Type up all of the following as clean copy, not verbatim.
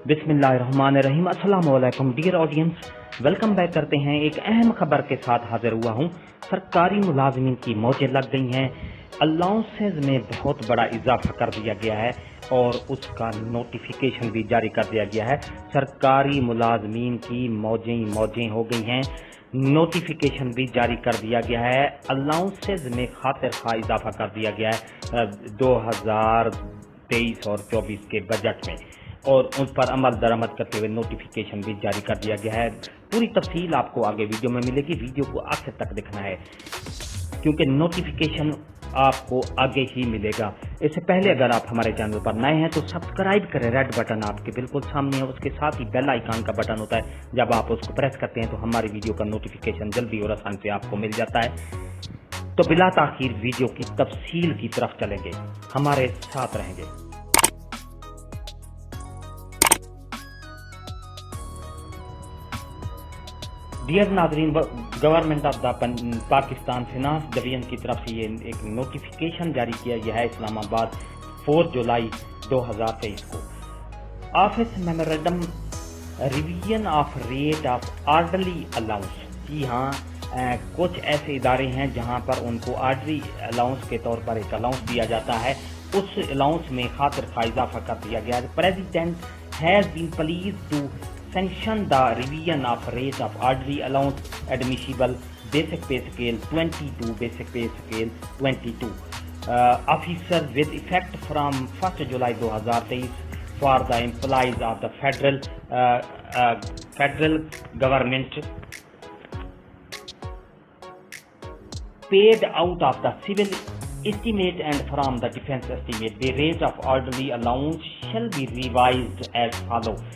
बिस्मिल्लाहिर्रहमानिर्रहीम। अस्सलाम वालेकुम डियर ऑडियंस, वेलकम बैक करते हैं। एक अहम खबर के साथ हाजिर हुआ हूं। सरकारी मुलाजमीन की मौजें लग गई हैं। अलाउंसेज में बहुत बड़ा इजाफा कर दिया गया है और उसका नोटिफिकेशन भी जारी कर दिया गया है। सरकारी मुलाजमीन की मौजें हो गई हैं। नोटिफिकेशन भी जारी कर दिया गया है। अलाउंसेज में खातिर खा इजाफा कर दिया गया है 2023 और 24 के बजट में, और उस पर अमल दरामद करते हुए नोटिफिकेशन भी जारी कर दिया गया है। पूरी तफसील आपको आगे वीडियो में मिलेगी। वीडियो को आखिर तक देखना है क्योंकि नोटिफिकेशन आपको आगे ही मिलेगा। इससे पहले अगर आप हमारे चैनल पर नए हैं तो सब्सक्राइब करें। रेड बटन आपके बिल्कुल सामने है, उसके साथ ही बेल आइकन का बटन होता है। जब आप उसको प्रेस करते हैं तो हमारी वीडियो का नोटिफिकेशन जल्दी और आसानी से आपको मिल जाता है। तो बिला ताखीर वीडियो की तफसील की तरफ चलेंगे, हमारे साथ रहेंगे। डियर नाजरीन, government of the Pakistan finance division की तरफ से ये एक नोटिफिकेशन जारी किया गया है इस्लामाबाद 4 जुलाई 2023 को। Office memorandum revision of rate of orderly allowance. जी हाँ, कुछ ऐसे इदारे हैं जहां पर उनको ऑर्डरली अलाउंस के तौर पर एक अलाउंस दिया जाता है। उस अलाउंस में खातिर खा इजाफा कर दिया गया है। President has been pleased to sanction the revision of rate of ordinary allowance admissible basic pay scale 22 basic pay scale 22 officers with effect from 1st July 2023 for the employees of the federal government paid out of the civil estimate and from the defense estimate. The rate of ordinary allowance shall be revised as follows.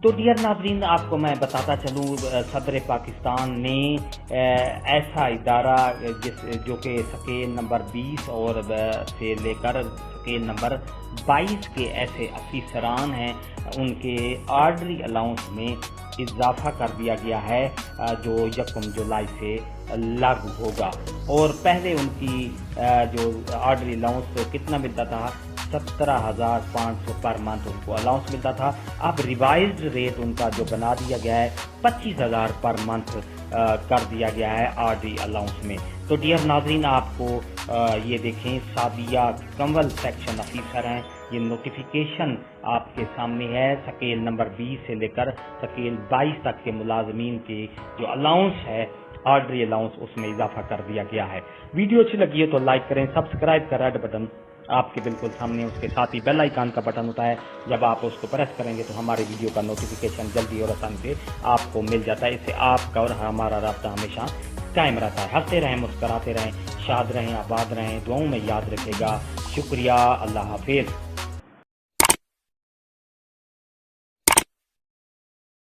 तो dear नाजरीन, आपको मैं बताता चलूँ, सदर पाकिस्तान ने ऐसा इदारा जो कि स्केल नंबर 20 और से लेकर स्केल नंबर 22 के ऐसे अफसरान हैं, उनके ऑर्डरी अलाउंस में इजाफा कर दिया गया है जो 1 जुलाई से लागू होगा। और पहले उनकी जो ऑर्डरी अलाउंस कितना मिलता था, 17,500 पर मंथ उनको अलाउंस मिलता था। अब रिवाइज्ड रेट उनका जो बना दिया गया है 25,000 पर मंथ कर दिया गया है आरडी अलाउंस में। तो डियर नाजरीन, आपको ये देखें, सादिया कंवल सेक्शन ऑफिसर हैं। ये नोटिफिकेशन आपके सामने है। स्केल नंबर 20 से लेकर स्केल 22 तक के मुलाजमीन के जो अलाउंस है, आर्डरी अलाउंस, उसमें इजाफा कर दिया गया है। वीडियो अच्छी लगी है तो लाइक करें। सब्सक्राइब का रेड बटन आपके बिल्कुल सामने, उसके साथ ही बेल आइकन का बटन होता है। जब आप उसको प्रेस करेंगे तो हमारे वीडियो का नोटिफिकेशन जल्दी और आसानी से आपको मिल जाता है। इससे आपका और हमारा राब्ता हमेशा कायम रहता है। हंसते रहें, मुस्कराते रहें, शाद रहें, आबाद रहें, दुआओं में याद रखेगा। शुक्रिया, अल्लाह हाफिज।